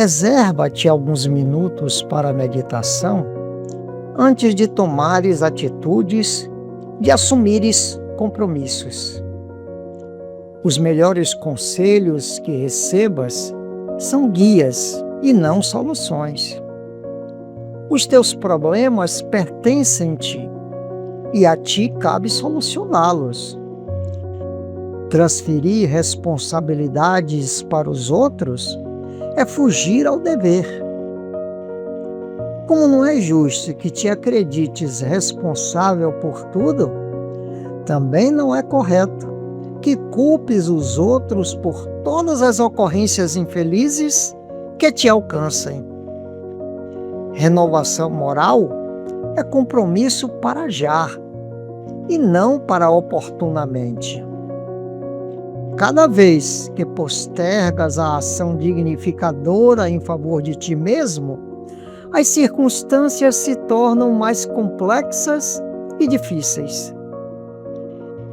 Reserva-te alguns minutos para a meditação antes de tomares atitudes, de assumires compromissos. Os melhores conselhos que recebas são guias e não soluções. Os teus problemas pertencem-te e a ti cabe solucioná-los. Transferir responsabilidades para os outros é fugir ao dever. Como não é justo que te acredites responsável por tudo, também não é correto que culpes os outros por todas as ocorrências infelizes que te alcancem. Renovação moral é compromisso para já e não para oportunamente. Cada vez que postergas a ação dignificadora em favor de ti mesmo, as circunstâncias se tornam mais complexas e difíceis.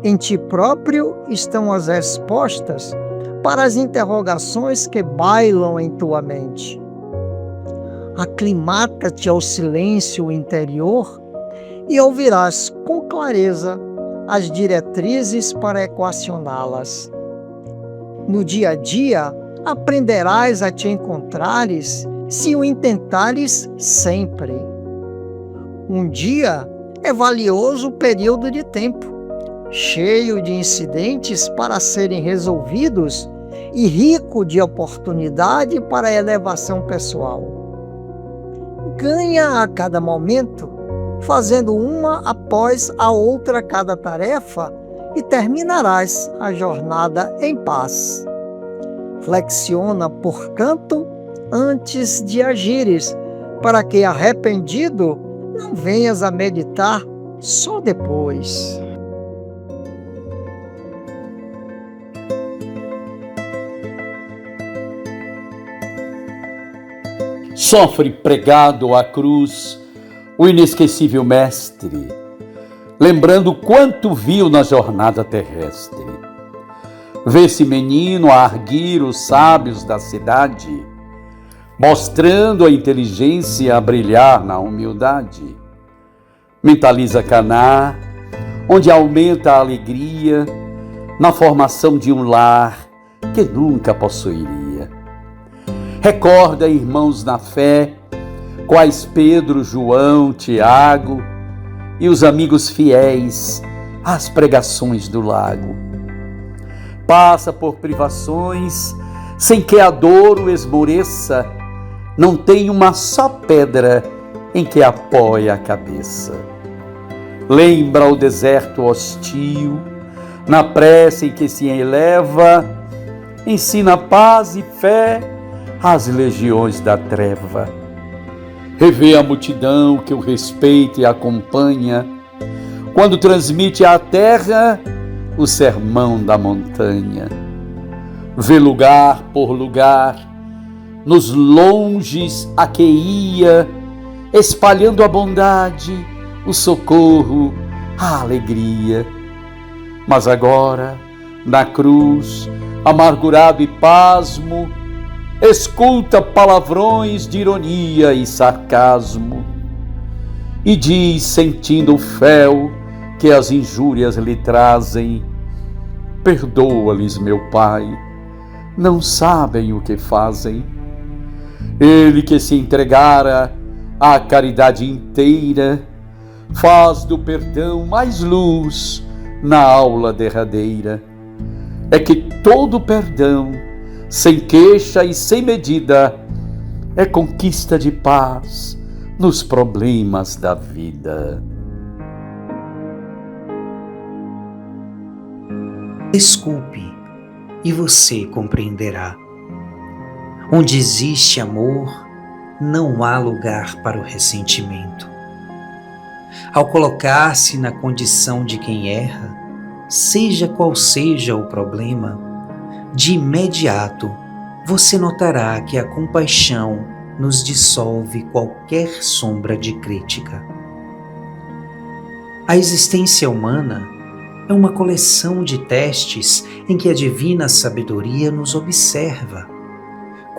Em ti próprio estão as respostas para as interrogações que bailam em tua mente. Aclimata-te ao silêncio interior e ouvirás com clareza as diretrizes para equacioná-las. No dia a dia, aprenderás a te encontrares se o intentares sempre. Um dia é valioso período de tempo, cheio de incidentes para serem resolvidos e rico de oportunidade para a elevação pessoal. Ganha a cada momento, fazendo uma após a outra cada tarefa, e terminarás a jornada em paz. Flexiona, portanto, antes de agires, para que, arrependido, não venhas a meditar só depois. Sofre pregado à cruz o inesquecível mestre, lembrando quanto viu na jornada terrestre. Vê-se menino a arguir os sábios da cidade, mostrando a inteligência a brilhar na humildade. Mentaliza Caná, onde aumenta a alegria na formação de um lar que nunca possuiria. Recorda irmãos na fé, quais Pedro, João, Tiago e os amigos fiéis às pregações do lago. Passa por privações sem que a dor o esmoreça, não tem uma só pedra em que apoie a cabeça. Lembra o deserto hostil, na prece em que se eleva, ensina paz e fé às legiões da treva. Revê a multidão que o respeita e acompanha, quando transmite à terra o sermão da montanha. Vê lugar por lugar, nos longes a que ia, espalhando a bondade, o socorro, a alegria. Mas agora, na cruz, amargurado e pasmo, escuta palavrões de ironia e sarcasmo, e diz, sentindo o fel que as injúrias lhe trazem: perdoa-lhes, meu Pai, não sabem o que fazem. Ele que se entregara à caridade inteira, faz do perdão mais luz na aula derradeira. É que todo perdão, sem queixa e sem medida, é conquista de paz nos problemas da vida. Desculpe, e você compreenderá. Onde existe amor, não há lugar para o ressentimento. Ao colocar-se na condição de quem erra, seja qual seja o problema, de imediato você notará que a compaixão nos dissolve qualquer sombra de crítica. A existência humana é uma coleção de testes em que a divina sabedoria nos observa,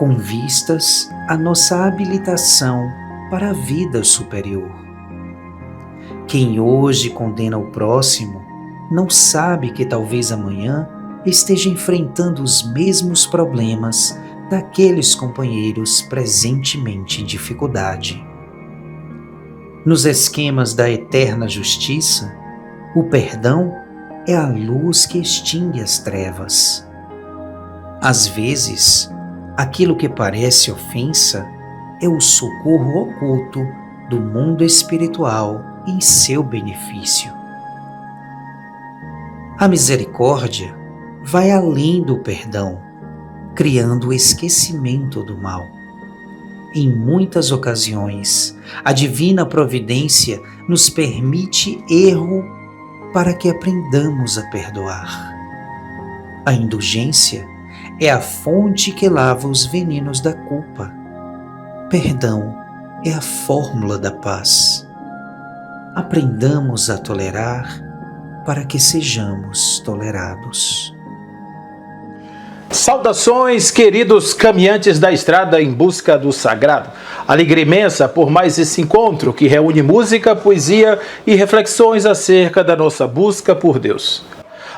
com vistas à nossa habilitação para a vida superior. Quem hoje condena o próximo não sabe que talvez amanhã esteja enfrentando os mesmos problemas daqueles companheiros presentemente em dificuldade. Nos esquemas da eterna justiça, o perdão é a luz que extingue as trevas. Às vezes, aquilo que parece ofensa é o socorro oculto do mundo espiritual em seu benefício. A misericórdia vai além do perdão, criando o esquecimento do mal. Em muitas ocasiões, a divina providência nos permite erro para que aprendamos a perdoar. A indulgência é a fonte que lava os venenos da culpa. Perdão é a fórmula da paz. Aprendamos a tolerar para que sejamos tolerados. Saudações, queridos caminhantes da estrada em busca do sagrado. Alegria imensa por mais esse encontro que reúne música, poesia e reflexões acerca da nossa busca por Deus.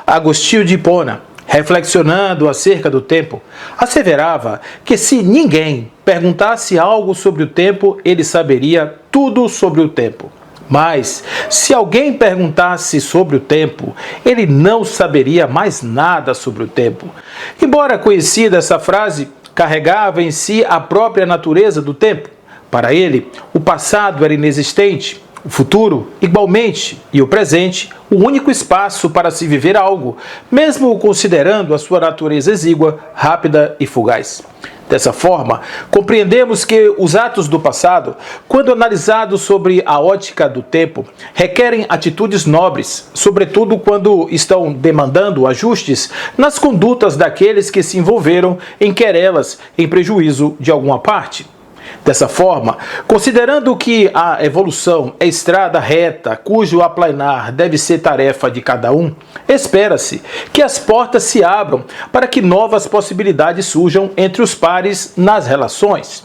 Agostinho de Hipona, reflexionando acerca do tempo, asseverava que se ninguém perguntasse algo sobre o tempo, ele saberia tudo sobre o tempo. Mas, se alguém perguntasse sobre o tempo, ele não saberia mais nada sobre o tempo. Embora conhecida essa frase, carregava em si a própria natureza do tempo. Para ele, o passado era inexistente, o futuro igualmente e o presente o único espaço para se viver algo, mesmo considerando a sua natureza exígua, rápida e fugaz. Dessa forma, compreendemos que os atos do passado, quando analisados sobre a ótica do tempo, requerem atitudes nobres, sobretudo quando estão demandando ajustes nas condutas daqueles que se envolveram em querelas em prejuízo de alguma parte. Dessa forma, considerando que a evolução é estrada reta, cujo aplanar deve ser tarefa de cada um, espera-se que as portas se abram para que novas possibilidades surjam entre os pares nas relações.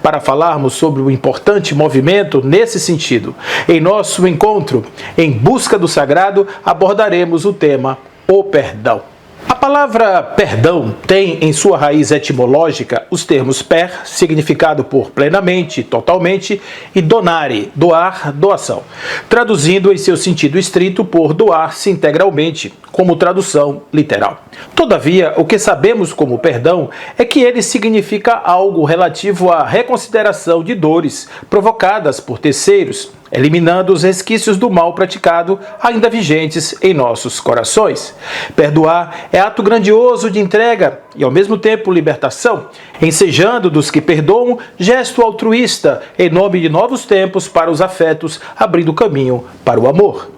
Para falarmos sobre o importante movimento nesse sentido, em nosso encontro em busca do sagrado, abordaremos o tema o perdão. A palavra perdão tem em sua raiz etimológica os termos per, significado por plenamente, totalmente, e donare, doar, doação, traduzindo em seu sentido estrito por doar-se integralmente, como tradução literal. Todavia, o que sabemos como perdão é que ele significa algo relativo à reconsideração de dores provocadas por terceiros, eliminando os resquícios do mal praticado ainda vigentes em nossos corações. Perdoar é ato grandioso de entrega e, ao mesmo tempo, libertação, ensejando dos que perdoam, gesto altruísta em nome de novos tempos para os afetos, abrindo caminho para o amor.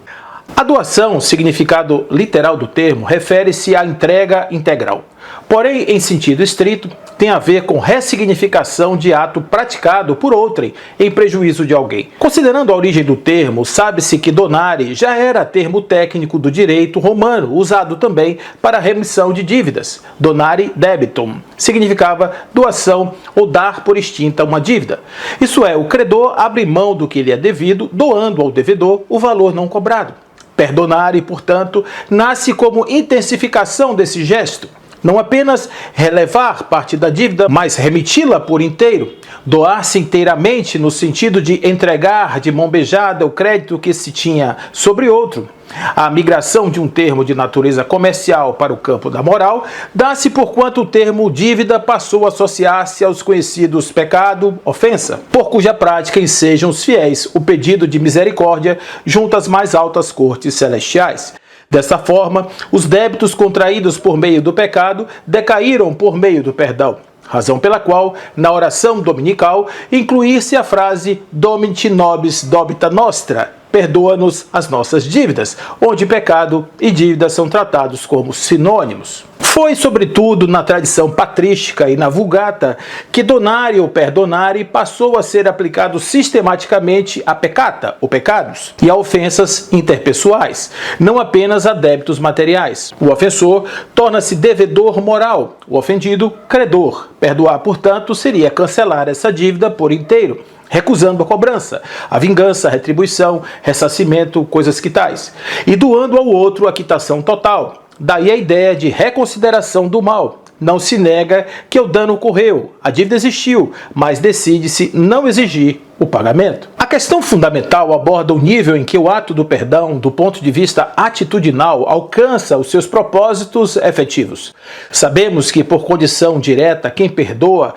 A doação, significado literal do termo, refere-se à entrega integral. Porém, em sentido estrito, tem a ver com ressignificação de ato praticado por outrem em prejuízo de alguém. Considerando a origem do termo, sabe-se que donare já era termo técnico do direito romano, usado também para remissão de dívidas. Donare debitum significava doação ou dar por extinta uma dívida. Isso é, o credor abre mão do que lhe é devido, doando ao devedor o valor não cobrado. Perdonare, portanto, nasce como intensificação desse gesto. Não apenas relevar parte da dívida, mas remiti-la por inteiro. Doar-se inteiramente no sentido de entregar de mão beijada o crédito que se tinha sobre outro. A migração de um termo de natureza comercial para o campo da moral dá-se porquanto o termo dívida passou a associar-se aos conhecidos pecado, ofensa, por cuja prática ensejam os fiéis o pedido de misericórdia junto às mais altas cortes celestiais. Dessa forma, os débitos contraídos por meio do pecado decaíram por meio do perdão, razão pela qual, na oração dominical, incluir-se a frase Dominite nobis dobita nostra, perdoa-nos as nossas dívidas, onde pecado e dívida são tratados como sinônimos. Foi, sobretudo, na tradição patrística e na Vulgata que donare ou perdonare passou a ser aplicado sistematicamente a peccata, ou pecados, e a ofensas interpessoais, não apenas a débitos materiais. O ofensor torna-se devedor moral, o ofendido, credor. Perdoar, portanto, seria cancelar essa dívida por inteiro, recusando a cobrança, a vingança, a retribuição, ressarcimento, coisas que tais, e doando ao outro a quitação total. Daí a ideia de reconsideração do mal. Não se nega que o dano ocorreu, a dívida existiu, mas decide-se não exigir o pagamento. A questão fundamental aborda o nível em que o ato do perdão, do ponto de vista atitudinal, alcança os seus propósitos efetivos. Sabemos que, por condição direta, quem perdoa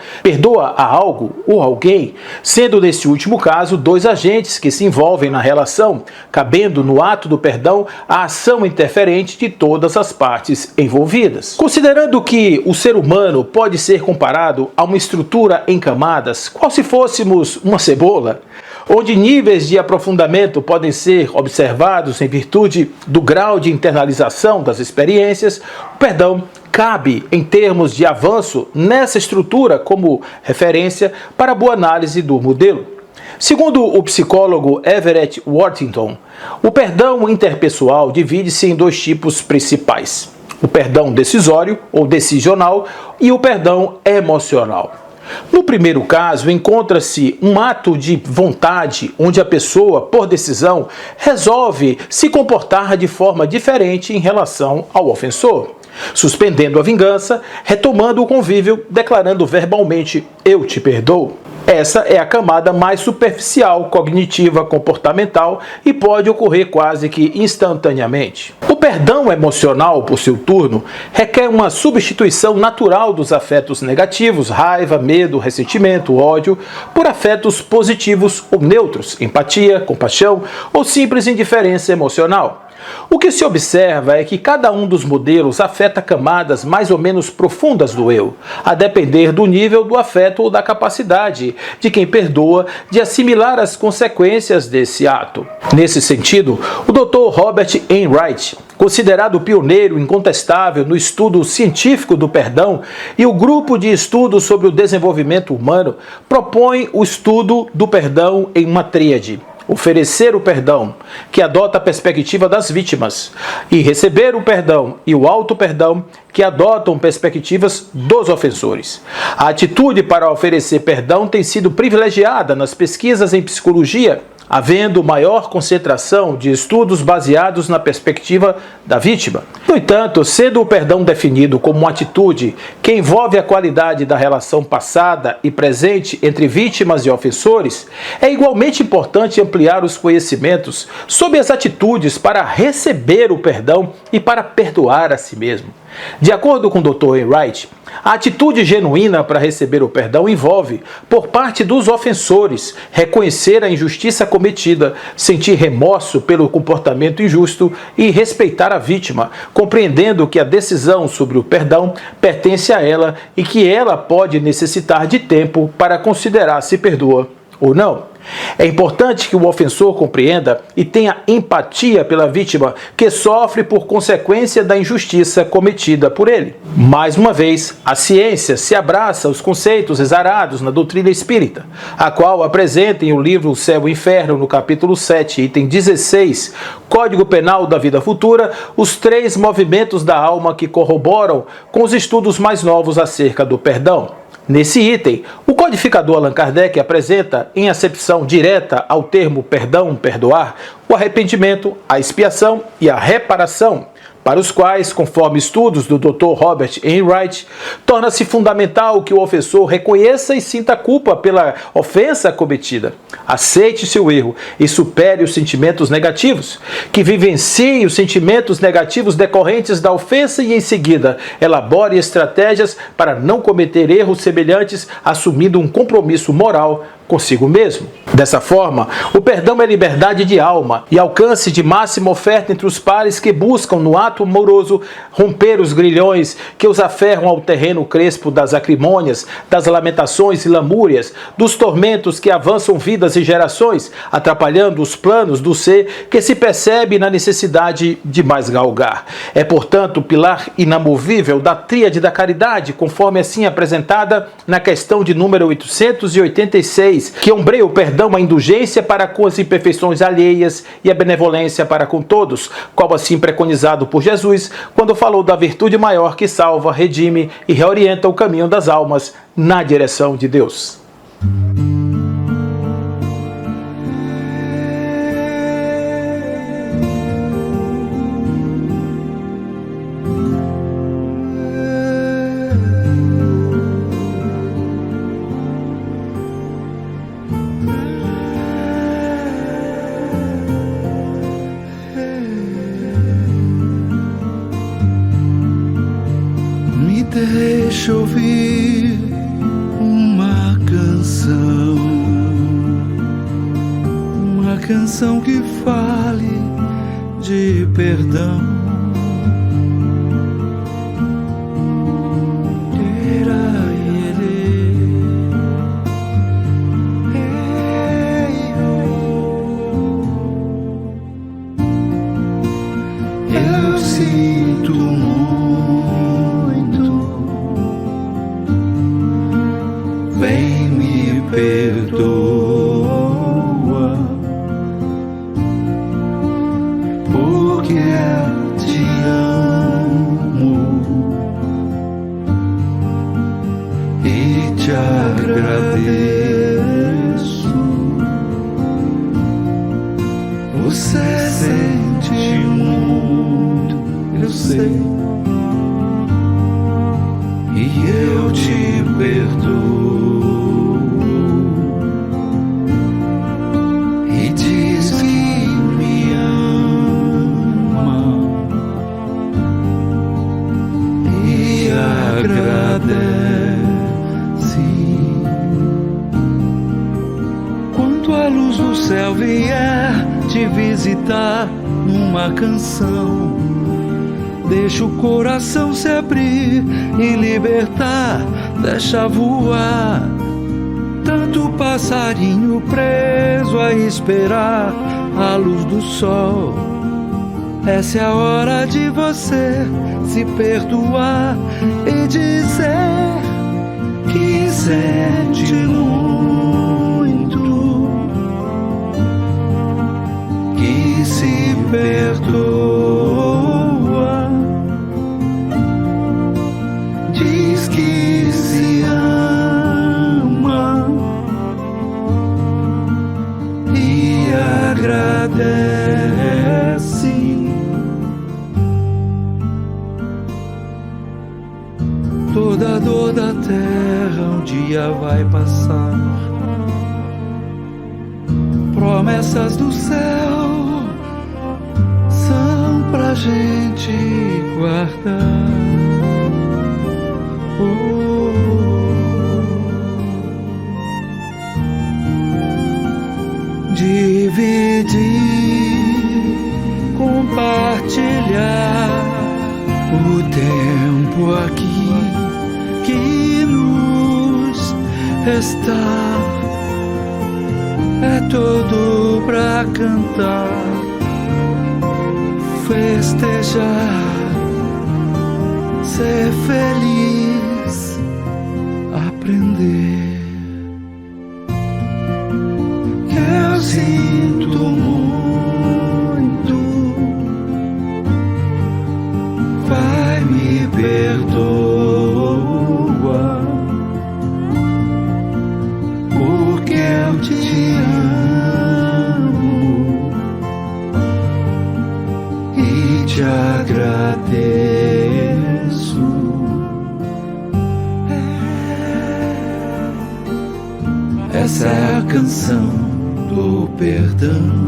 a algo ou alguém, sendo nesse último caso dois agentes que se envolvem na relação, cabendo no ato do perdão a ação interferente de todas as partes envolvidas. Considerando que o ser humano pode ser comparado a uma estrutura em camadas, qual se fôssemos uma cebola, onde níveis de aprofundamento podem ser observados em virtude do grau de internalização das experiências, o perdão cabe, em termos de avanço, nessa estrutura como referência para a boa análise do modelo. Segundo o psicólogo Everett Worthington, o perdão interpessoal divide-se em dois tipos principais: o perdão decisório ou decisional e o perdão emocional. No primeiro caso, encontra-se um ato de vontade, onde a pessoa, por decisão, resolve se comportar de forma diferente em relação ao ofensor, suspendendo a vingança, retomando o convívio, declarando verbalmente: "Eu te perdoo". Essa é a camada mais superficial, cognitiva, comportamental e pode ocorrer quase que instantaneamente. O perdão emocional, por seu turno, requer uma substituição natural dos afetos negativos, raiva, medo, ressentimento, ódio, por afetos positivos ou neutros, empatia, compaixão ou simples indiferença emocional. O que se observa é que cada um dos modelos afeta camadas mais ou menos profundas do eu, a depender do nível do afeto ou da capacidade de quem perdoa de assimilar as consequências desse ato. Nesse sentido, o Dr. Robert Enright, considerado pioneiro incontestável no estudo científico do perdão, e o grupo de estudos sobre o desenvolvimento humano, propõe o estudo do perdão em uma tríade: oferecer o perdão, que adota a perspectiva das vítimas, e receber o perdão e o auto-perdão, que adotam perspectivas dos ofensores. A atitude para oferecer perdão tem sido privilegiada nas pesquisas em psicologia, havendo maior concentração de estudos baseados na perspectiva da vítima. No entanto, sendo o perdão definido como uma atitude que envolve a qualidade da relação passada e presente entre vítimas e ofensores, é igualmente importante ampliar os conhecimentos sobre as atitudes para receber o perdão e para perdoar a si mesmo. De acordo com o Dr. Enright, a atitude genuína para receber o perdão envolve, por parte dos ofensores, reconhecer a injustiça cometida, sentir remorso pelo comportamento injusto e respeitar a vítima, compreendendo que a decisão sobre o perdão pertence a ela e que ela pode necessitar de tempo para considerar se perdoa ou não. É importante que o ofensor compreenda e tenha empatia pela vítima que sofre por consequência da injustiça cometida por ele. Mais uma vez, a ciência se abraça aos conceitos exarados na doutrina espírita, a qual apresenta em o livro O Céu e o Inferno, no capítulo 7, item 16, Código Penal da Vida Futura, os 3 movimentos da alma que corroboram com os estudos mais novos acerca do perdão. Nesse item, o codificador Allan Kardec apresenta, em acepção direta ao termo perdão, perdoar, o arrependimento, a expiação e a reparação, para os quais, conforme estudos do Dr. Robert Enright, torna-se fundamental que o ofensor reconheça e sinta culpa pela ofensa cometida, aceite seu erro e supere os sentimentos negativos, que vivencie os sentimentos negativos decorrentes da ofensa e, em seguida, elabore estratégias para não cometer erros semelhantes, assumindo um compromisso moral consigo mesmo. Dessa forma, o perdão é liberdade de alma e alcance de máxima oferta entre os pares que buscam, no ato amoroso, romper os grilhões que os aferram ao terreno crespo das acrimônias, das lamentações e lamúrias, dos tormentos que avançam vidas e gerações, atrapalhando os planos do ser que se percebe na necessidade de mais galgar. É, portanto, o pilar inamovível da tríade da caridade, conforme assim apresentada na questão de número 886, que ombreia o perdão, a indulgência para com as imperfeições alheias e a benevolência para com todos, qual assim preconizado por Jesus, quando falou da virtude maior que salva, redime e reorienta o caminho das almas na direção de Deus. Deixa eu ouvir uma canção que fale de perdão. Eu sinto vem me perdoa, porque eu te amo e te agradeço. Você sente muito, eu sei, e eu te perdoo. Quando a luz do céu vier te visitar numa canção, deixa o coração se abrir e libertar, deixa voar. Tanto passarinho preso a esperar a luz do sol. Essa é a hora de você se perdoar e dizer que sente muito, que se perdoa, diz que se ama e agradece. Toda dor da terra um dia vai passar. Promessas do céu são pra gente guardar. Dividir, compartilhar o tempo aqui que nos resta é todo pra cantar, festejar, ser feliz, aprender. Eu sinto muito, vai me perdoa, porque eu te amo e te agradeço. Essa é a canção do perdão.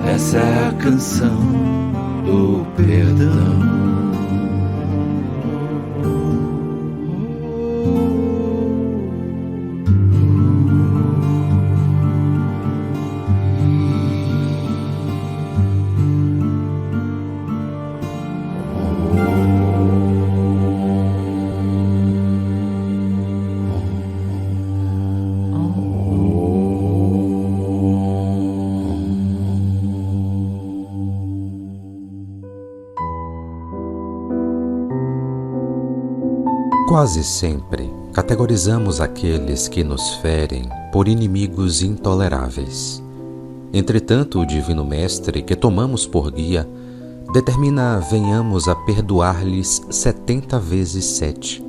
Essa é a canção do perdão. Quase sempre categorizamos aqueles que nos ferem por inimigos intoleráveis. Entretanto, o Divino Mestre que tomamos por guia determina venhamos a perdoar-lhes 70 vezes 7.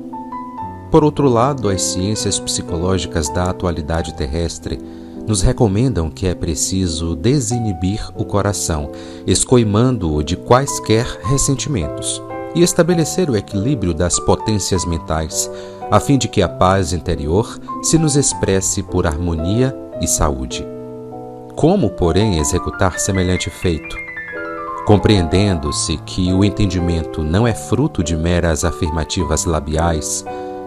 Por outro lado, as ciências psicológicas da atualidade terrestre nos recomendam que é preciso desinibir o coração, escoimando-o de quaisquer ressentimentos, e estabelecer o equilíbrio das potências mentais, a fim de que a paz interior se nos expresse por harmonia e saúde. Como, porém, executar semelhante feito? Compreendendo-se que o entendimento não é fruto de meras afirmativas labiais,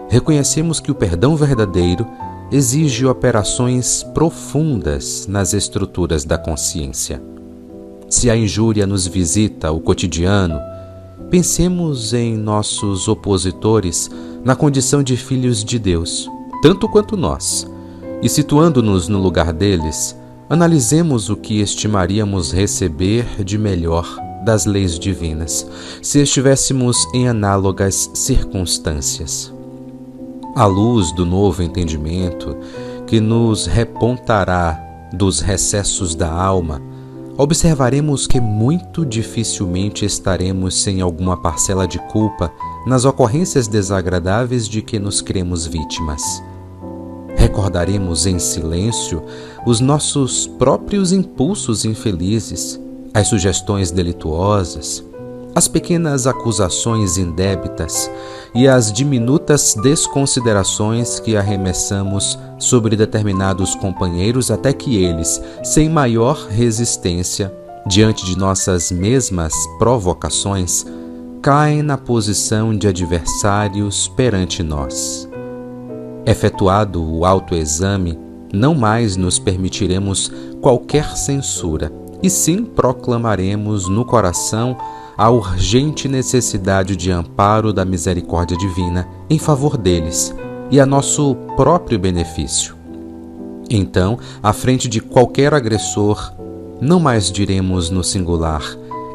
reconhecemos que o perdão verdadeiro exige operações profundas nas estruturas da consciência. Se a injúria nos visita ao cotidiano, pensemos em nossos opositores na condição de filhos de Deus, tanto quanto nós, e situando-nos no lugar deles, analisemos o que estimaríamos receber de melhor das leis divinas, se estivéssemos em análogas circunstâncias. À luz do novo entendimento que nos repontará dos recessos da alma, observaremos que muito dificilmente estaremos sem alguma parcela de culpa nas ocorrências desagradáveis de que nos cremos vítimas. Recordaremos em silêncio os nossos próprios impulsos infelizes, as sugestões delituosas, as pequenas acusações indébitas e as diminutas desconsiderações que arremessamos sobre determinados companheiros até que eles, sem maior resistência, diante de nossas mesmas provocações, caem na posição de adversários perante nós. Efetuado o autoexame, não mais nos permitiremos qualquer censura, e sim proclamaremos no coração a urgente necessidade de amparo da misericórdia divina em favor deles e a nosso próprio benefício. Então, à frente de qualquer agressor, não mais diremos no singular,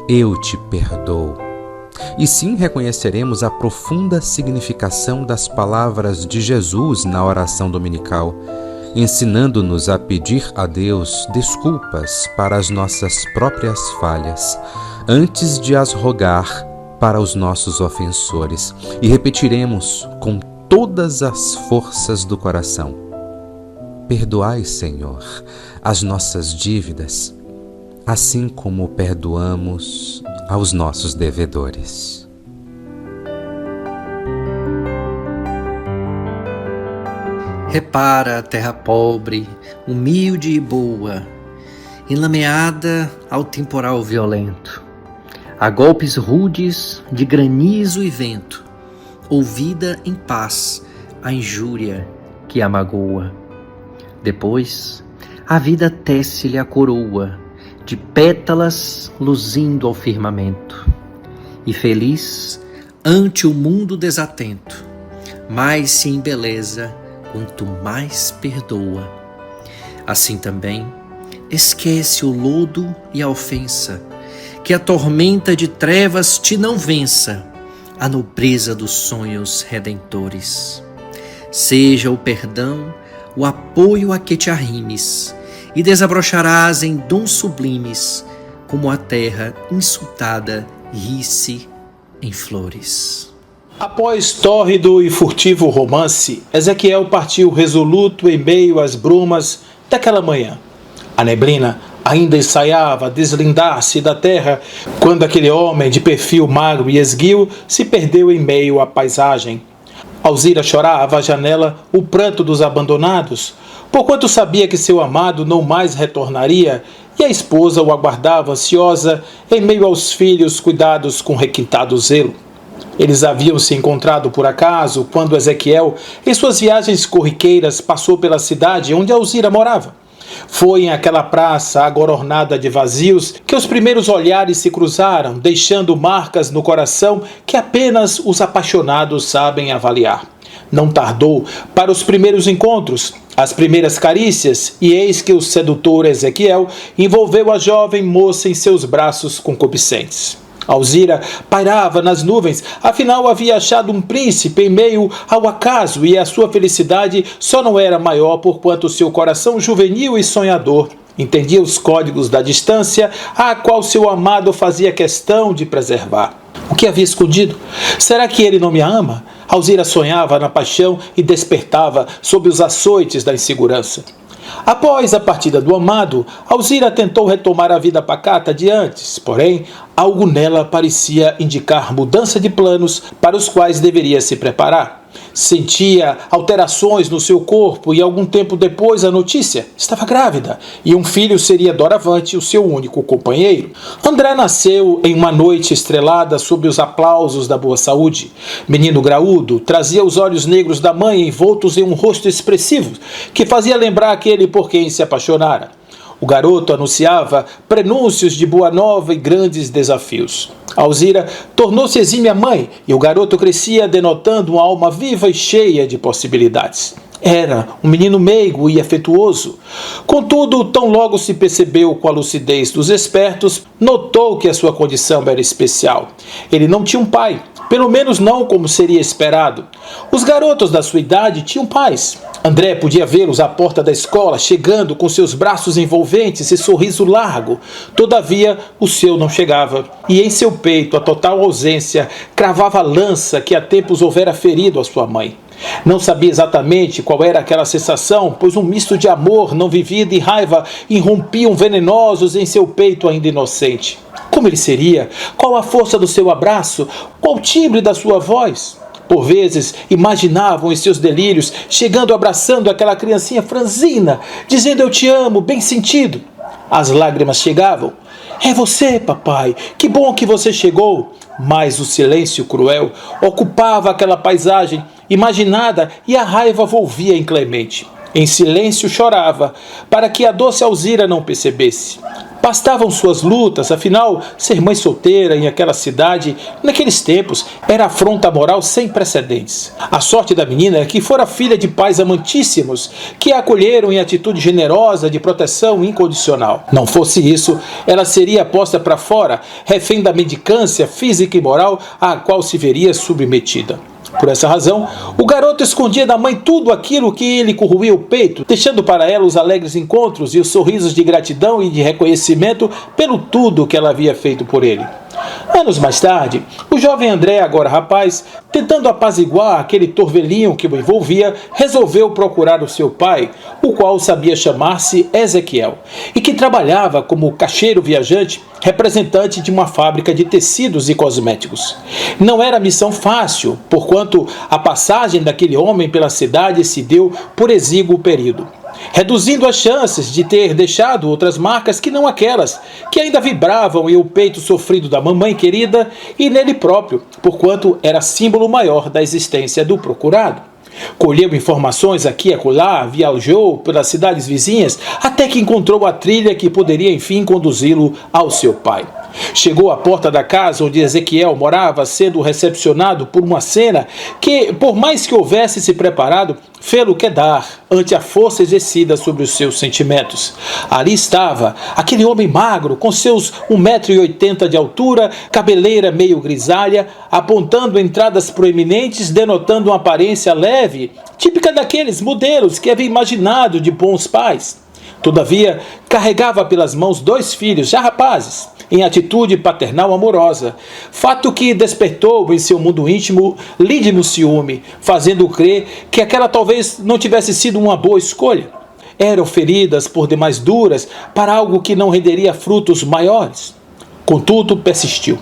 eu te perdoo, e sim reconheceremos a profunda significação das palavras de Jesus na oração dominical, ensinando-nos a pedir a Deus desculpas para as nossas próprias falhas, antes de as rogar para os nossos ofensores, e repetiremos com todas as forças do coração: perdoai, Senhor, as nossas dívidas, assim como perdoamos aos nossos devedores. Repara a terra pobre, humilde e boa, enlameada ao temporal violento, a golpes rudes de granizo e vento, ouvida em paz a injúria que a magoa. Depois, a vida tece-lhe a coroa de pétalas luzindo ao firmamento, e feliz ante o mundo desatento, mais se embeleza quanto mais perdoa. Assim também, esquece o lodo e a ofensa, que a tormenta de trevas te não vença, a nobreza dos sonhos redentores. Seja o perdão o apoio a que te arrimes, e desabrocharás em dons sublimes, como a terra insultada ri-se em flores. Após tórrido e furtivo romance, Ezequiel partiu resoluto em meio às brumas daquela manhã. A neblina ainda ensaiava deslindar-se da terra quando aquele homem de perfil magro e esguio se perdeu em meio à paisagem. Alzira chorava à janela o pranto dos abandonados, porquanto sabia que seu amado não mais retornaria, e a esposa o aguardava ansiosa em meio aos filhos cuidados com requintado zelo. Eles haviam se encontrado por acaso quando Ezequiel, em suas viagens corriqueiras, passou pela cidade onde Alzira morava. Foi em aquela praça, agora ornada de vazios, que os primeiros olhares se cruzaram, deixando marcas no coração que apenas os apaixonados sabem avaliar. Não tardou para os primeiros encontros, as primeiras carícias, e eis que o sedutor Ezequiel envolveu a jovem moça em seus braços concupiscentes. Alzira pairava nas nuvens, afinal havia achado um príncipe em meio ao acaso e a sua felicidade só não era maior porquanto seu coração juvenil e sonhador entendia os códigos da distância a qual seu amado fazia questão de preservar. O que havia escondido? Será que ele não me ama? Alzira sonhava na paixão e despertava sob os açoites da insegurança. Após a partida do amado, Alzira tentou retomar a vida pacata de antes, porém, algo nela parecia indicar mudança de planos para os quais deveria se preparar. Sentia alterações no seu corpo e algum tempo depois a notícia: estava grávida e um filho seria doravante o seu único companheiro. André nasceu em uma noite estrelada sob os aplausos da boa saúde. Menino graúdo, trazia os olhos negros da mãe envoltos em um rosto expressivo que fazia lembrar aquele por quem se apaixonara. O garoto anunciava prenúncios de boa nova e grandes desafios. Alzira tornou-se exímia mãe e o garoto crescia denotando uma alma viva e cheia de possibilidades. Era um menino meigo e afetuoso. Contudo, tão logo se percebeu com a lucidez dos espertos, notou que a sua condição era especial. Ele não tinha um pai, pelo menos não como seria esperado. Os garotos da sua idade tinham pais. André podia vê-los à porta da escola, chegando com seus braços envolventes e sorriso largo. Todavia, o seu não chegava. E em seu peito, a total ausência cravava a lança que há tempos houvera ferido a sua mãe. Não sabia exatamente qual era aquela sensação, pois um misto de amor não vivido e raiva irrompiam venenosos em seu peito ainda inocente. Como ele seria? Qual a força do seu abraço? Qual o timbre da sua voz? Por vezes, imaginavam em seus delírios, chegando abraçando aquela criancinha franzina, dizendo eu te amo, bem sentido. As lágrimas chegavam. É você, papai, que bom que você chegou. Mas o silêncio cruel ocupava aquela paisagem imaginada e a raiva volvia inclemente. Em silêncio chorava, para que a doce Alzira não percebesse. Bastavam suas lutas, afinal, ser mãe solteira em aquela cidade, naqueles tempos, era afronta moral sem precedentes. A sorte da menina é que fora filha de pais amantíssimos, que a acolheram em atitude generosa de proteção incondicional. Não fosse isso, ela seria posta para fora, refém da mendicância física e moral à qual se veria submetida. Por essa razão, o garoto escondia da mãe tudo aquilo que lhe corroía o peito, deixando para ela os alegres encontros e os sorrisos de gratidão e de reconhecimento pelo tudo que ela havia feito por ele. Anos mais tarde, o jovem André, agora rapaz, tentando apaziguar aquele torvelinho que o envolvia, resolveu procurar o seu pai, o qual sabia chamar-se Ezequiel, e que trabalhava como caixeiro viajante, representante de uma fábrica de tecidos e cosméticos. Não era missão fácil, porquanto a passagem daquele homem pela cidade se deu por exíguo período, reduzindo as chances de ter deixado outras marcas que não aquelas, que ainda vibravam em o peito sofrido da mamãe querida e nele próprio, porquanto era símbolo maior da existência do procurado. Colheu informações aqui e acolá, viajou pelas cidades vizinhas, até que encontrou a trilha que poderia enfim conduzi-lo ao seu pai. Chegou à porta da casa onde Ezequiel morava, sendo recepcionado por uma cena que, por mais que houvesse se preparado, fê-lo quedar ante a força exercida sobre os seus sentimentos. Ali estava aquele homem magro, com seus 1,80 m de altura, cabeleira meio grisalha, apontando entradas proeminentes, denotando uma aparência leve, típica daqueles modelos que havia imaginado de bons pais. Todavia, carregava pelas mãos 2 filhos, já rapazes, em atitude paternal amorosa, fato que despertou em seu mundo íntimo lídimo ciúme, fazendo crer que aquela talvez não tivesse sido uma boa escolha. Eram feridas por demais duras para algo que não renderia frutos maiores. Contudo, persistiu.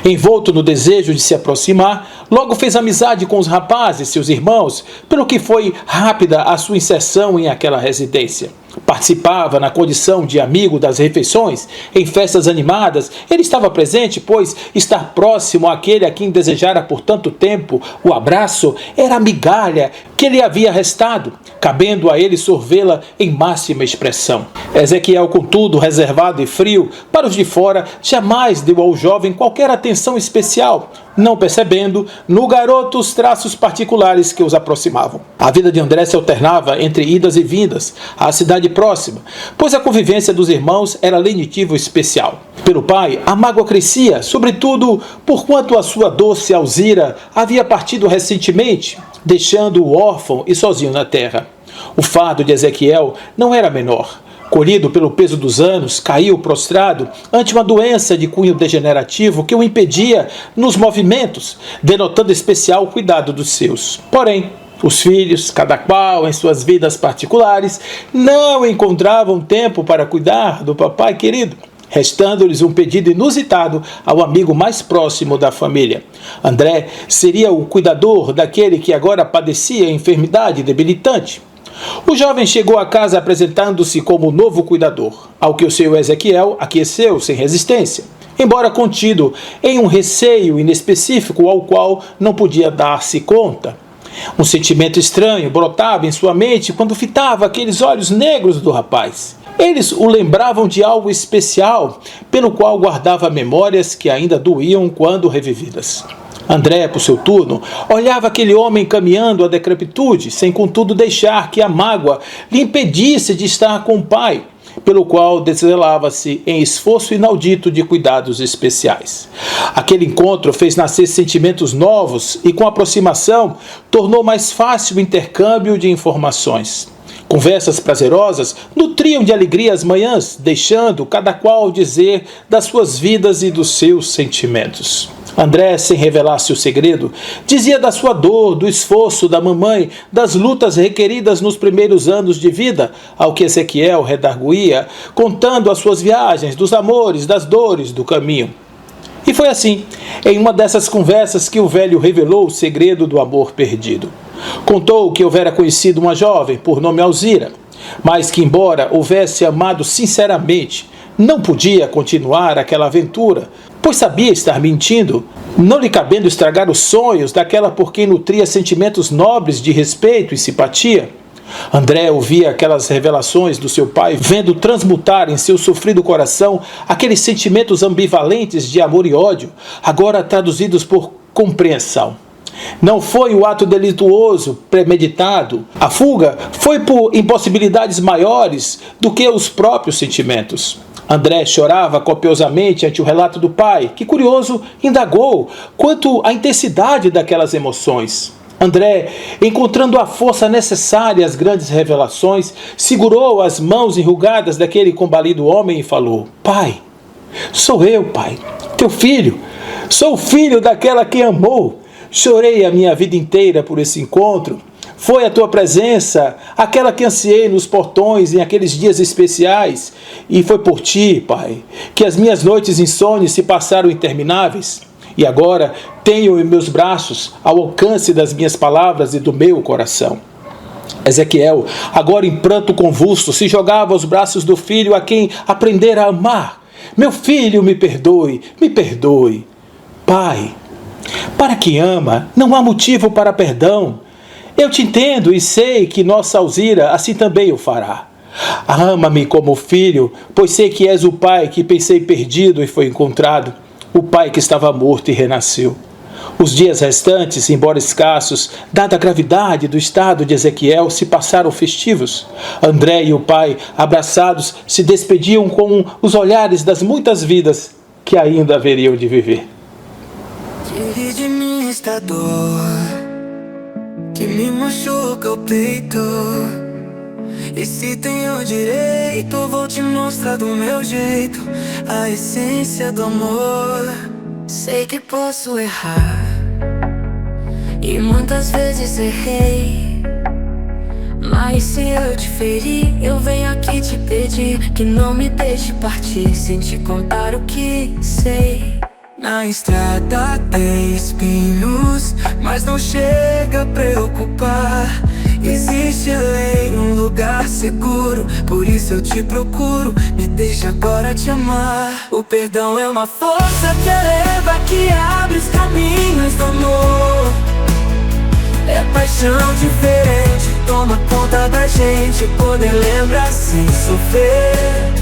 Envolto no desejo de se aproximar, logo fez amizade com os rapazes, seus irmãos, pelo que foi rápida a sua inserção em aquela residência. Participava na condição de amigo das refeições, em festas animadas. Ele estava presente, pois estar próximo àquele a quem desejara por tanto tempo o abraço era a migalha que lhe havia restado, cabendo a ele sorvê-la em máxima expressão. Ezequiel, contudo, reservado e frio, para os de fora, jamais deu ao jovem qualquer atenção especial, não percebendo no garoto os traços particulares que os aproximavam. A vida de André se alternava entre idas e vindas à cidade próxima, pois a convivência dos irmãos era lenitivo especial. Pelo pai, a mágoa crescia, sobretudo porquanto a sua doce Alzira havia partido recentemente, deixando-o órfão e sozinho na terra. O fardo de Ezequiel não era menor. Colhido pelo peso dos anos, caiu prostrado ante uma doença de cunho degenerativo que o impedia nos movimentos, denotando especial cuidado dos seus. Porém, os filhos, cada qual em suas vidas particulares, não encontravam tempo para cuidar do papai querido, restando-lhes um pedido inusitado ao amigo mais próximo da família. André seria o cuidador daquele que agora padecia enfermidade debilitante. O jovem chegou a casa apresentando-se como o novo cuidador, ao que o seu Ezequiel aqueceu sem resistência, embora contido em um receio inespecífico ao qual não podia dar-se conta. Um sentimento estranho brotava em sua mente quando fitava aqueles olhos negros do rapaz. Eles o lembravam de algo especial, pelo qual guardava memórias que ainda doíam quando revividas. André, por seu turno, olhava aquele homem caminhando à decrepitude, sem contudo deixar que a mágoa lhe impedisse de estar com o pai, pelo qual desvelava-se em esforço inaudito de cuidados especiais. Aquele encontro fez nascer sentimentos novos e, com a aproximação, tornou mais fácil o intercâmbio de informações. Conversas prazerosas nutriam de alegria as manhãs, deixando cada qual dizer das suas vidas e dos seus sentimentos. André, sem revelar seu segredo, dizia da sua dor, do esforço da mamãe, das lutas requeridas nos primeiros anos de vida, ao que Ezequiel redarguía, contando as suas viagens, dos amores, das dores do caminho. E foi assim, em uma dessas conversas, que o velho revelou o segredo do amor perdido. Contou que houvera conhecido uma jovem, por nome Alzira, mas que, embora houvesse amado sinceramente, não podia continuar aquela aventura, pois sabia estar mentindo, não lhe cabendo estragar os sonhos daquela por quem nutria sentimentos nobres de respeito e simpatia. André ouvia aquelas revelações do seu pai, vendo transmutar em seu sofrido coração aqueles sentimentos ambivalentes de amor e ódio, agora traduzidos por compreensão. Não foi o ato delituoso premeditado. A fuga foi por impossibilidades maiores do que os próprios sentimentos. André chorava copiosamente ante o relato do pai, que, curioso, indagou quanto à intensidade daquelas emoções. André, encontrando a força necessária às grandes revelações, segurou as mãos enrugadas daquele combalido homem e falou: Pai, sou eu, pai, teu filho, sou o filho daquela que amou. Chorei a minha vida inteira por esse encontro. Foi a tua presença, aquela que ansiei nos portões em aqueles dias especiais. E foi por ti, Pai, que as minhas noites insônias se passaram intermináveis. E agora tenho em meus braços, ao alcance das minhas palavras e do meu coração. Ezequiel, agora em pranto convulso, se jogava aos braços do filho a quem aprendera a amar. Meu filho, me perdoe, me perdoe. Pai, para quem ama, não há motivo para perdão. Eu te entendo e sei que nossa Alzira assim também o fará. Ama-me como filho, pois sei que és o pai que pensei perdido e foi encontrado, o pai que estava morto e renasceu. Os dias restantes, embora escassos, dada a gravidade do estado de Ezequiel, se passaram festivos. André e o pai, abraçados, se despediam com os olhares das muitas vidas que ainda haveriam de viver. Tire de mim esta dor que me machuca o peito. E se tenho direito, vou te mostrar do meu jeito a essência do amor. Sei que posso errar, e muitas vezes errei, mas se eu te ferir, eu venho aqui te pedir que não me deixe partir sem te contar o que sei. Na estrada tem espinhos, mas não chega a preocupar. Existe além um lugar seguro, por isso eu te procuro. Me deixa agora te amar. O perdão é uma força que eleva, que abre os caminhos do amor. É paixão diferente, toma conta da gente, poder lembrar sem sofrer.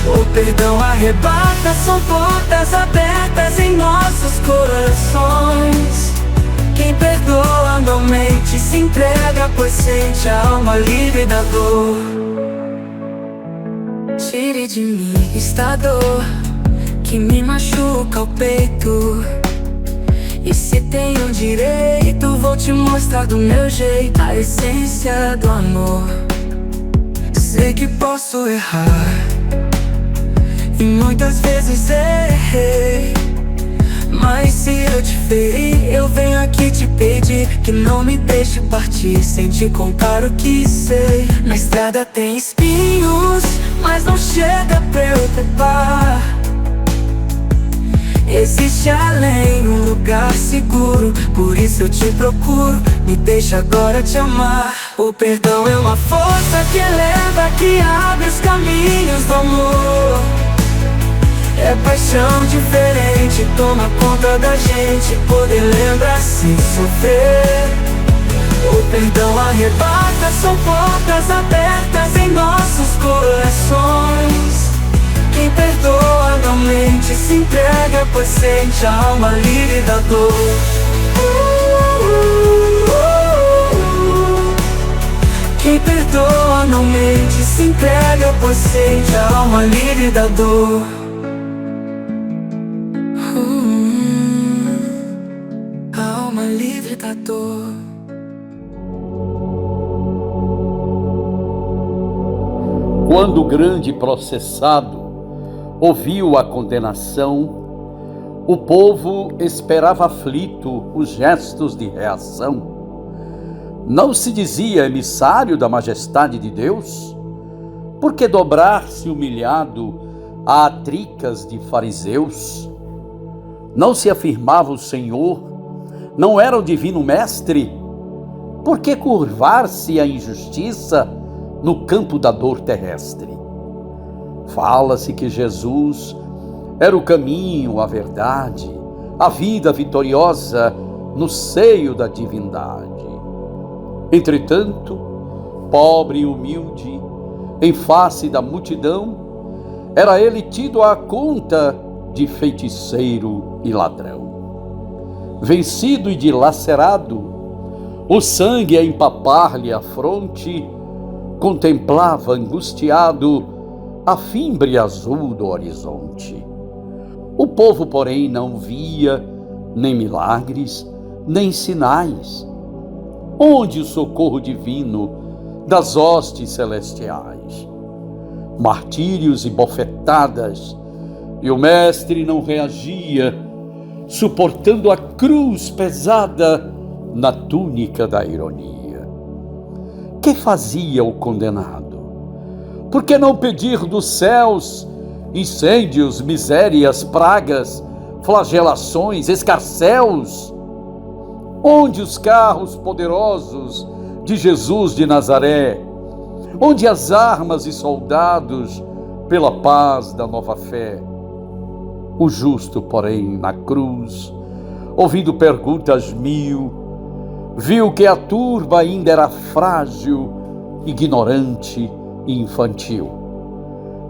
O perdão arrebata, são portas abertas em nossos corações. Quem perdoa anualmente se entrega, pois sente a alma livre da dor. Tire de mim esta dor que me machuca o peito. E se tenho direito, vou te mostrar do meu jeito a essência do amor. Sei que posso errar, e muitas vezes errei, mas se eu te ferir, eu venho aqui te pedir que não me deixe partir sem te contar o que sei. Na estrada tem espinhos, mas não chega pra eu trepar. Existe além um lugar seguro, por isso eu te procuro. Me deixa agora te amar. O perdão é uma força que eleva, que abre os caminhos do amor. É paixão diferente, toma conta da gente, poder lembrar sem sofrer. O perdão arrebata, são portas abertas em nossos corações. Quem perdoa anualmente se entrega, pois sente a alma livre da dor. Quem perdoa anualmente se entrega, pois sente a alma livre da dor. A alma livre da dor. Quando o grande processado ouviu a condenação, o povo esperava aflito os gestos de reação. Não se dizia emissário da majestade de Deus? Por que dobrar-se humilhado a tricas de fariseus? Não se afirmava o Senhor? Não era o divino mestre? Por que curvar-se à injustiça no campo da dor terrestre? Fala-se que Jesus era o caminho, a verdade, a vida vitoriosa no seio da divindade. Entretanto, pobre e humilde, em face da multidão, era ele tido à conta de feiticeiro e ladrão. Vencido e dilacerado, o sangue a empapar-lhe a fronte, contemplava angustiado a fimbre azul do horizonte. O povo, porém, não via nem milagres, nem sinais. Onde o socorro divino das hostes celestiais? Martírios e bofetadas, e o mestre não reagia, suportando a cruz pesada na túnica da ironia. Que fazia o condenado? Por que não pedir dos céus incêndios, misérias, pragas, flagelações, escarcéus? Onde os carros poderosos de Jesus de Nazaré? Onde as armas e soldados pela paz da nova fé? O justo, porém, na cruz, ouvindo perguntas mil, viu que a turba ainda era frágil, ignorante e infantil.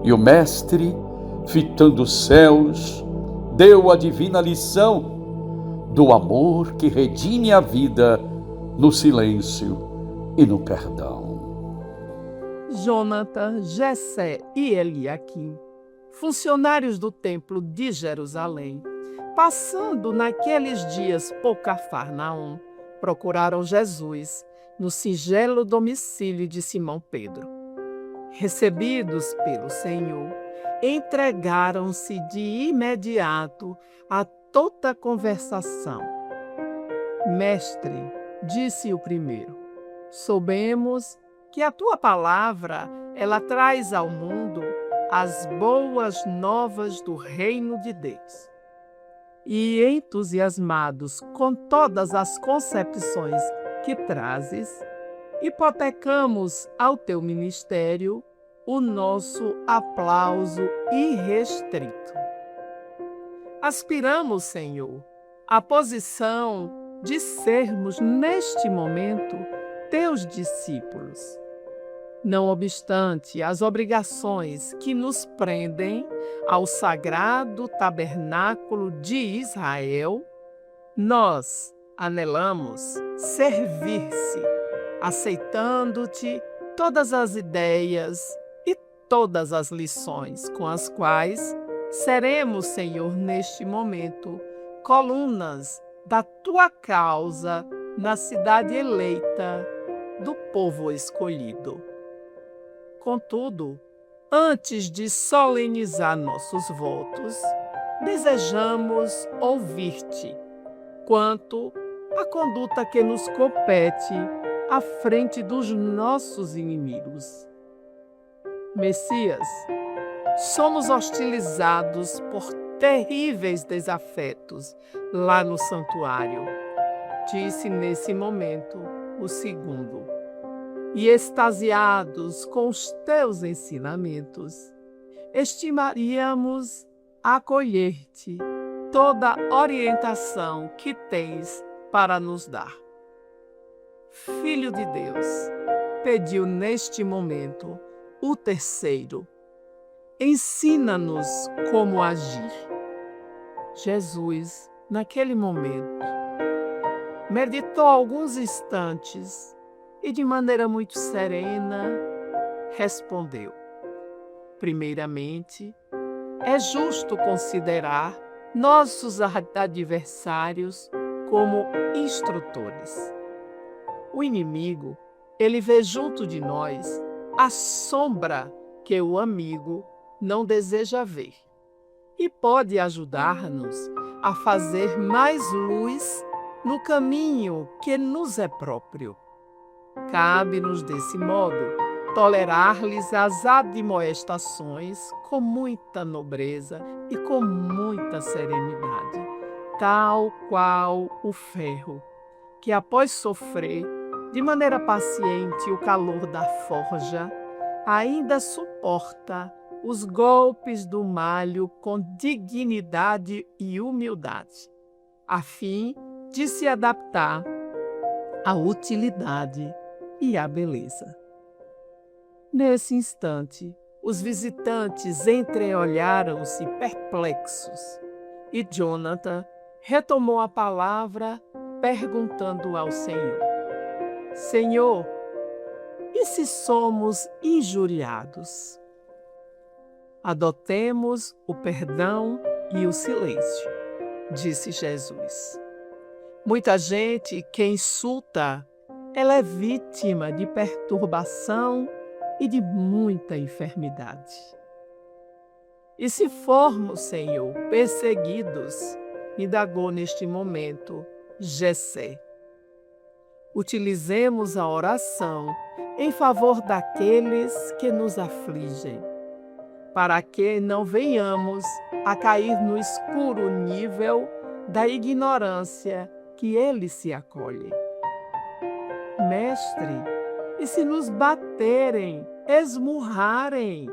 E o mestre, fitando os céus, deu a divina lição do amor que redime a vida no silêncio e no perdão. Jonathan, Jessé e Eliaquim, funcionários do templo de Jerusalém, passando naqueles dias por Cafarnaum, procuraram Jesus no singelo domicílio de Simão Pedro. Recebidos pelo Senhor, entregaram-se de imediato a toda a conversação. Mestre, disse o primeiro, soubemos que a tua palavra, ela traz ao mundo as boas novas do reino de Deus. E entusiasmados com todas as concepções que trazes, hipotecamos ao teu ministério o nosso aplauso irrestrito. Aspiramos, Senhor, à posição de sermos, neste momento, teus discípulos. Não obstante as obrigações que nos prendem ao sagrado tabernáculo de Israel, nós anelamos servir-se, aceitando-te todas as ideias e todas as lições com as quais seremos, Senhor, neste momento, colunas da tua causa na cidade eleita do povo escolhido. Contudo, antes de solenizar nossos votos, desejamos ouvir-te quanto à conduta que nos compete à frente dos nossos inimigos. Messias, somos hostilizados por terríveis desafetos lá no santuário, disse nesse momento o segundo. E extasiados com os teus ensinamentos, estimaríamos acolher-te toda orientação que tens para nos dar. Filho de Deus, pediu neste momento o terceiro. Ensina-nos como agir. Jesus, naquele momento, meditou alguns instantes e, de maneira muito serena, respondeu: primeiramente, é justo considerar nossos adversários como instrutores. O inimigo, ele vê junto de nós a sombra que o amigo não deseja ver e pode ajudar-nos a fazer mais luz no caminho que nos é próprio. Cabe-nos, desse modo, tolerar-lhes as admoestações com muita nobreza e com muita serenidade, tal qual o ferro, que após sofrer de maneira paciente o calor da forja, ainda suporta os golpes do malho com dignidade e humildade, a fim de se adaptar à utilidade e à beleza. Nesse instante, os visitantes entreolharam-se perplexos e Jonathan retomou a palavra perguntando ao Senhor: Senhor, e se somos injuriados? Adotemos o perdão e o silêncio, disse Jesus. Muita gente que insulta, ela é vítima de perturbação e de muita enfermidade. E se formos, Senhor, perseguidos, indagou neste momento Jessé. Utilizemos a oração em favor daqueles que nos afligem, para que não venhamos a cair no escuro nível da ignorância que eles se acolhem. Mestre, e se nos baterem, esmurrarem?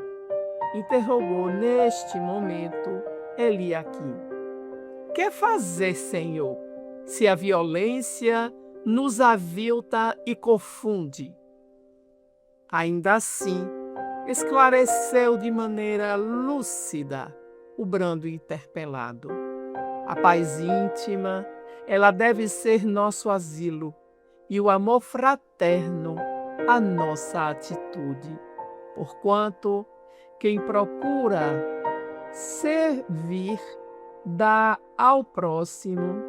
Interrogou neste momento Eliaquim. Que fazer, Senhor, se a violência nos avilta e confunde? Ainda assim, esclareceu de maneira lúcida o brando interpelado. A paz íntima, ela deve ser nosso asilo e o amor fraterno a nossa atitude, porquanto quem procura servir dá ao próximo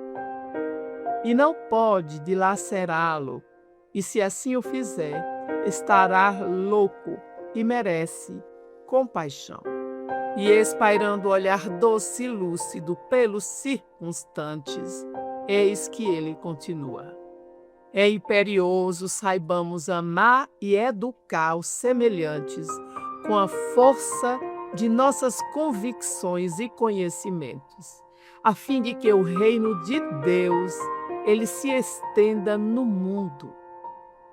e não pode dilacerá-lo, e se assim o fizer, estará louco e merece compaixão. E espairando o olhar doce e lúcido pelos circunstantes, eis que ele continua. É imperioso saibamos amar e educar os semelhantes com a força de nossas convicções e conhecimentos, a fim de que o reino de Deus ele se estenda no mundo.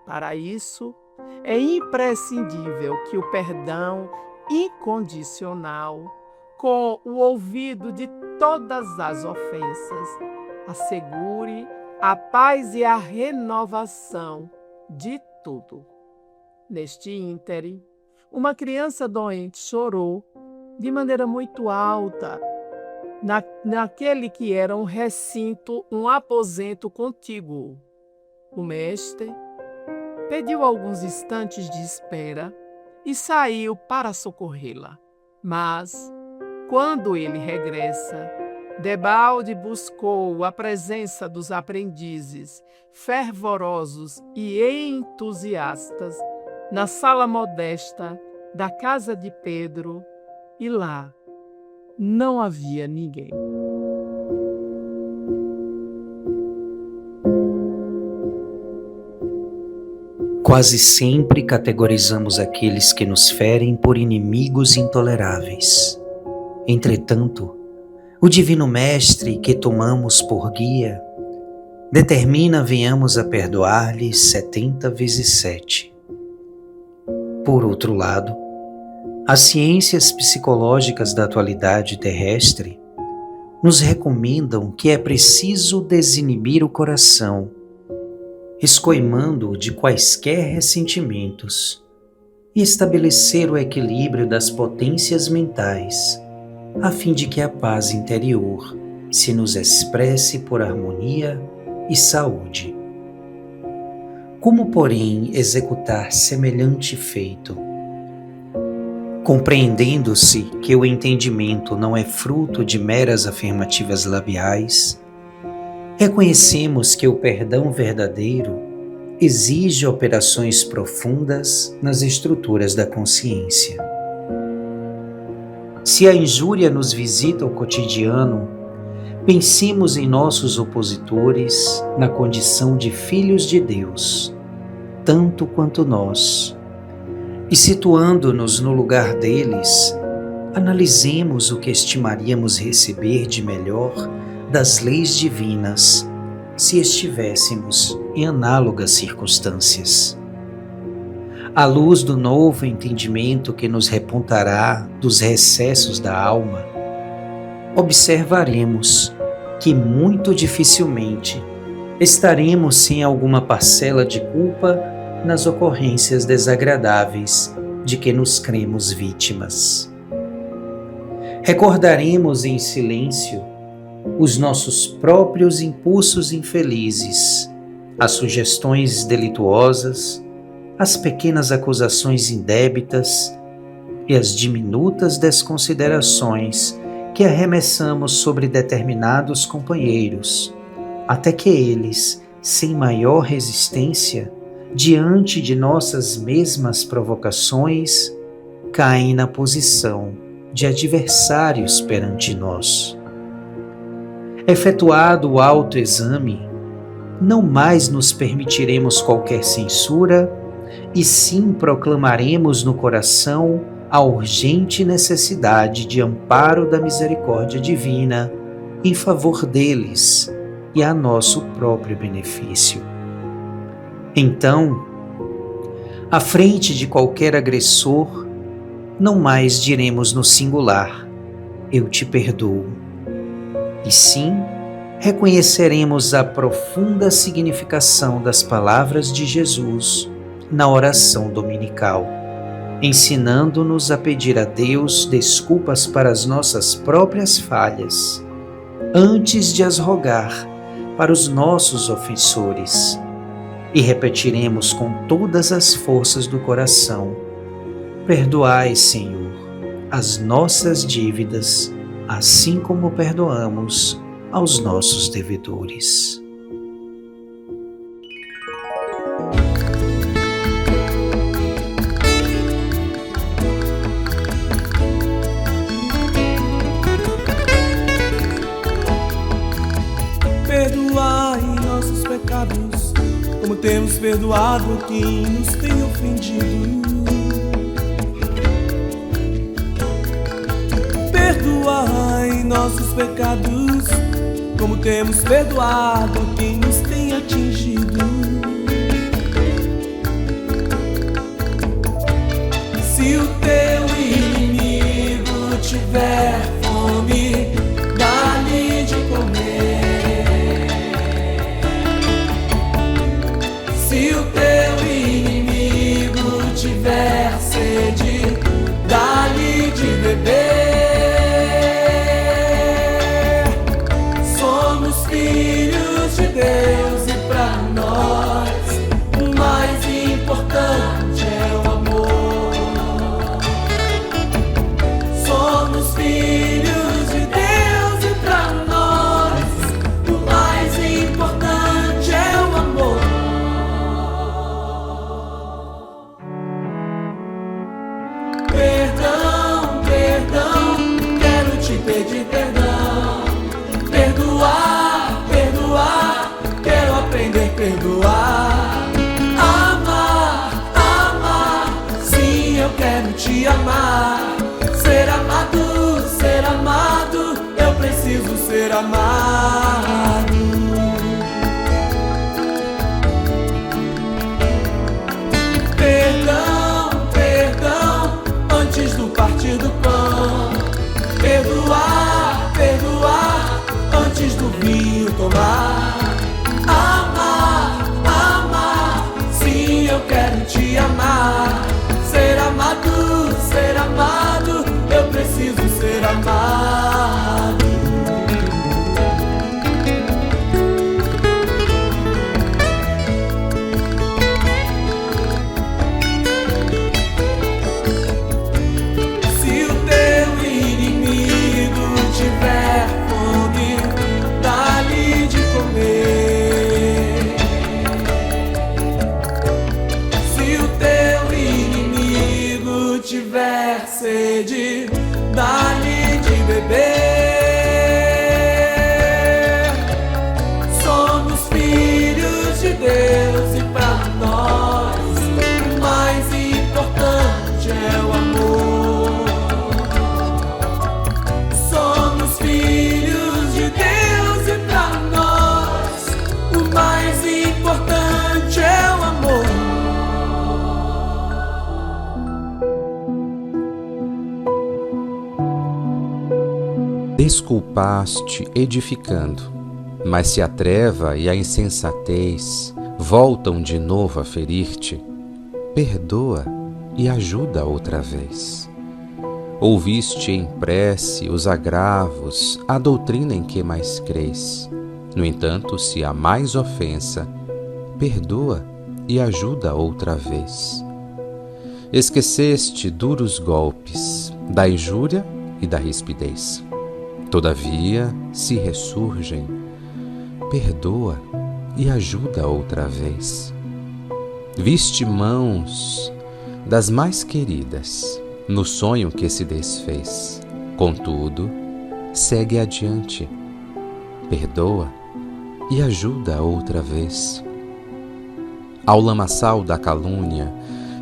Para isso, é imprescindível que o perdão incondicional, com o ouvido de todas as ofensas, assegure a paz e a renovação de tudo. Neste íntere, uma criança doente chorou de maneira muito alta, naquele que era um recinto, um aposento contíguo. O mestre pediu alguns instantes de espera e saiu para socorrê-la. Mas, quando ele regressa, debalde buscou a presença dos aprendizes fervorosos e entusiastas na sala modesta da casa de Pedro, e lá não havia ninguém. Quase sempre categorizamos aqueles que nos ferem por inimigos intoleráveis. Entretanto, o Divino Mestre que tomamos por guia determina venhamos a perdoar-lhes 70 vezes 7. Por outro lado, as ciências psicológicas da atualidade terrestre nos recomendam que é preciso desinibir o coração, escoimando-o de quaisquer ressentimentos, e estabelecer o equilíbrio das potências mentais, a fim de que a paz interior se nos expresse por harmonia e saúde. Como, porém, executar semelhante feito? Compreendendo-se que o entendimento não é fruto de meras afirmativas labiais, reconhecemos que o perdão verdadeiro exige operações profundas nas estruturas da consciência. Se a injúria nos visita ao cotidiano, pensemos em nossos opositores na condição de filhos de Deus, tanto quanto nós, e situando-nos no lugar deles, analisemos o que estimaríamos receber de melhor das leis divinas, se estivéssemos em análogas circunstâncias. À luz do novo entendimento que nos repontará dos recessos da alma, observaremos que muito dificilmente estaremos sem alguma parcela de culpa nas ocorrências desagradáveis de que nos cremos vítimas. Recordaremos em silêncio os nossos próprios impulsos infelizes, as sugestões delituosas, as pequenas acusações indébitas e as diminutas desconsiderações que arremessamos sobre determinados companheiros, até que eles, sem maior resistência, diante de nossas mesmas provocações, caem na posição de adversários perante nós. Efetuado o autoexame, não mais nos permitiremos qualquer censura e sim proclamaremos no coração a urgente necessidade de amparo da misericórdia divina em favor deles e a nosso próprio benefício. Então, à frente de qualquer agressor, não mais diremos no singular, eu te perdoo, e sim reconheceremos a profunda significação das palavras de Jesus na oração dominical, ensinando-nos a pedir a Deus desculpas para as nossas próprias falhas, antes de as rogar para os nossos ofensores, e repetiremos com todas as forças do coração: perdoai, Senhor, as nossas dívidas, assim como perdoamos aos nossos devedores. Perdoai nossos pecados, como temos perdoado quem nos tem ofendido. Perdoai nossos pecados, como temos perdoado quem nos tem atingido. Se o teu inimigo tiver fome, dá-lhe de comer. Se o teu inimigo eu quero te amar. Ser amado, eu preciso ser amado. Se o teu inimigo tiver fome, dá-lhe de comer. Se o teu inimigo tiver sede, dá-lhe de beber. Somos filhos de Deus e para nós o mais importante é o amor. Somos filhos de Deus e para nós o mais importante é o amor. Desculpaste edificando, mas se a treva e a insensatez voltam de novo a ferir-te, perdoa e ajuda outra vez. Ouviste em prece os agravos, a doutrina em que mais crês. No entanto, se há mais ofensa, perdoa e ajuda outra vez. Esqueceste duros golpes da injúria e da rispidez. Todavia, se ressurgem, perdoa e ajuda outra vez. Viste mãos das mais queridas no sonho que se desfez. Contudo, segue adiante, perdoa e ajuda outra vez. Ao lamaçal da calúnia,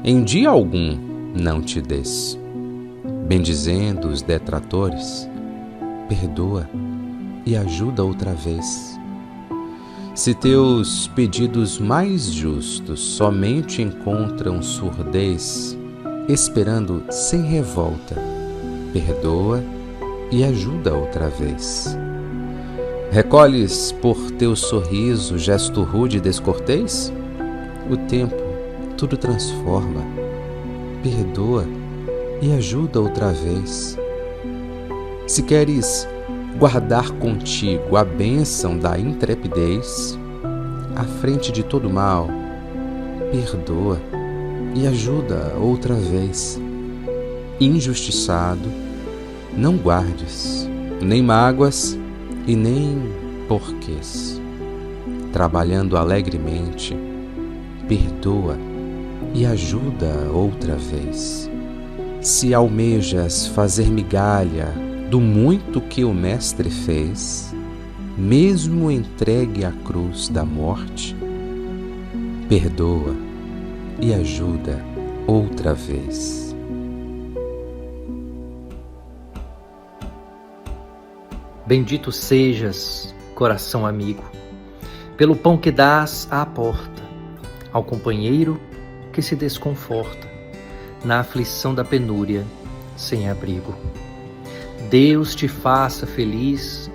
em dia algum não te des. Bendizendo os detratores, perdoa e ajuda outra vez. Se teus pedidos mais justos somente encontram surdez, esperando sem revolta, perdoa e ajuda outra vez. Recolhes por teu sorriso gesto rude e descortês? O tempo tudo transforma, perdoa e ajuda outra vez. Se queres guardar contigo a bênção da intrepidez, à frente de todo mal, perdoa e ajuda outra vez. Injustiçado, não guardes nem mágoas e nem porquês. Trabalhando alegremente, perdoa e ajuda outra vez. Se almejas fazer migalha do muito que o Mestre fez, mesmo entregue à cruz da morte, perdoa e ajuda outra vez. Bendito sejas, coração amigo, pelo pão que dás à porta, ao companheiro que se desconforta, na aflição da penúria, sem abrigo. Deus te faça feliz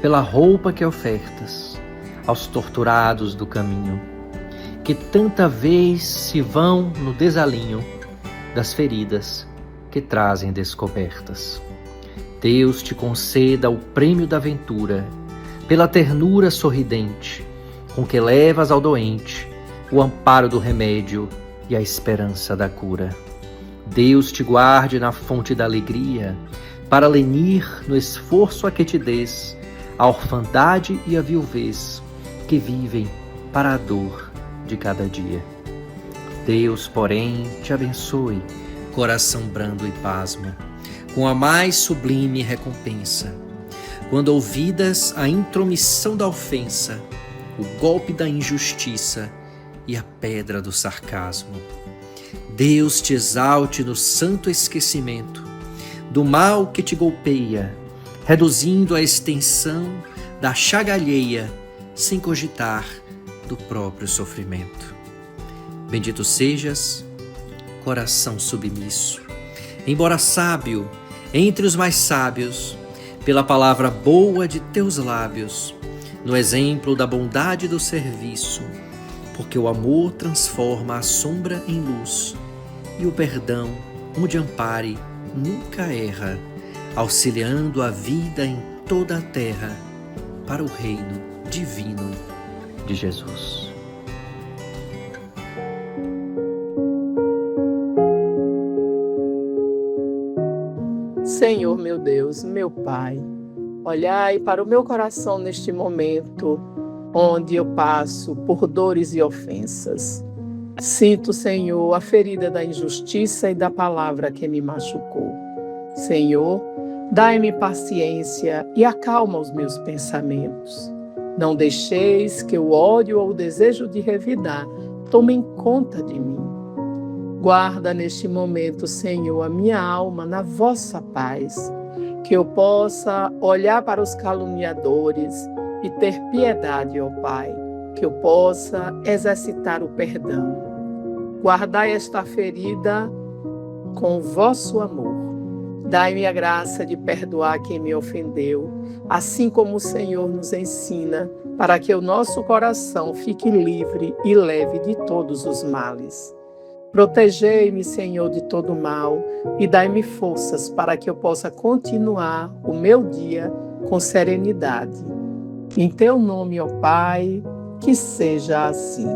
pela roupa que ofertas aos torturados do caminho, que tanta vez se vão no desalinho das feridas que trazem descobertas. Deus te conceda o prêmio da ventura, pela ternura sorridente, com que levas ao doente o amparo do remédio e a esperança da cura. Deus te guarde na fonte da alegria, para lenir no esforço a que te des a orfandade e a viuvez que vivem para a dor de cada dia. Deus, porém, te abençoe, coração brando e pasmo, com a mais sublime recompensa, quando ouvidas a intromissão da ofensa, o golpe da injustiça e a pedra do sarcasmo. Deus te exalte no santo esquecimento do mal que te golpeia, reduzindo a extensão da chaga alheia, sem cogitar do próprio sofrimento. Bendito sejas, coração submisso, embora sábio entre os mais sábios, pela palavra boa de teus lábios, no exemplo da bondade do serviço, porque o amor transforma a sombra em luz e o perdão, onde ampare, nunca erra, auxiliando a vida em toda a terra para o reino divino de Jesus. Senhor meu Deus, meu Pai, olhai para o meu coração neste momento, onde eu passo por dores e ofensas. Sinto, Senhor, a ferida da injustiça e da palavra que me machucou. Senhor, dai-me paciência e acalma os meus pensamentos. Não deixeis que o ódio ou o desejo de revidar tomem conta de mim. Guarda neste momento, Senhor, a minha alma na vossa paz, que eu possa olhar para os caluniadores e ter piedade, ó Pai, que eu possa exercitar o perdão. Guardai esta ferida com o vosso amor. Dai-me a graça de perdoar quem me ofendeu, assim como o Senhor nos ensina, para que o nosso coração fique livre e leve de todos os males. Protegei-me, Senhor, de todo mal e dai-me forças para que eu possa continuar o meu dia com serenidade. Em teu nome, ó Pai, que seja assim.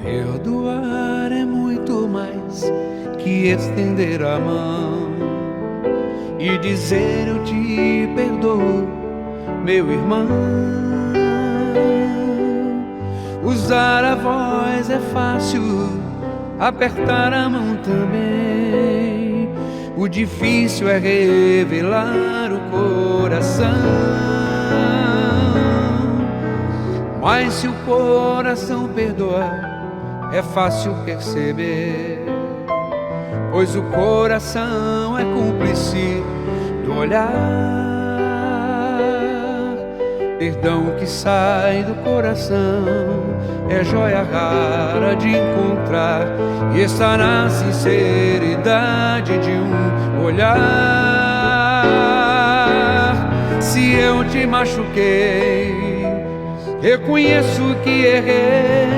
Perdoar é muito mais que estender a mão e dizer eu te perdoo, meu irmão. Usar a voz é fácil, apertar a mão também. O difícil é revelar o coração. Mas se o coração perdoar, é fácil perceber, pois o coração é cúmplice do olhar. Perdão que sai do coração é joia rara de encontrar, e está na sinceridade de um olhar. Se eu te machuquei, reconheço que errei.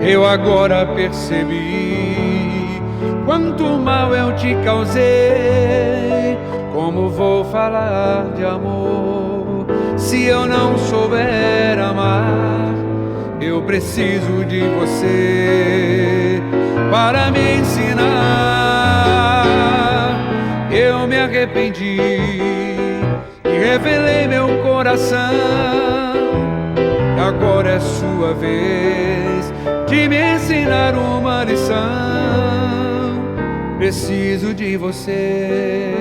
Eu agora percebi quanto mal eu te causei. Como vou falar de amor se eu não souber amar? Eu preciso de você para me ensinar. Eu me arrependi e revelei meu coração. Agora é sua vez de me ensinar uma lição. Preciso de você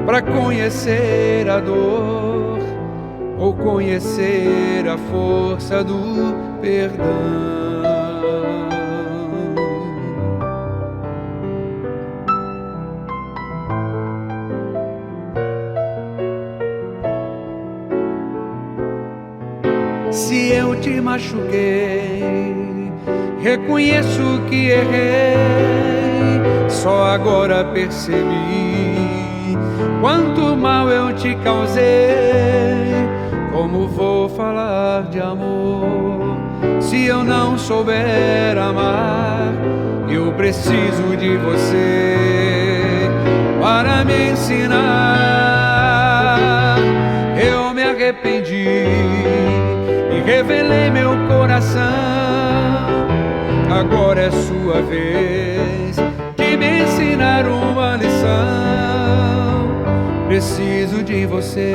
para conhecer a dor ou conhecer a força do perdão. Se eu te machuquei, reconheço que errei. Só agora percebi quanto mal eu te causei. Como vou falar de amor se eu não souber amar? Eu preciso de você para me ensinar. Eu me arrependi e revelei meu coração. Agora é sua vez de me ensinar uma lição. Preciso de você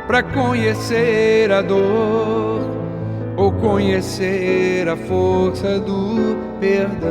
para conhecer a dor ou conhecer a força do perdão.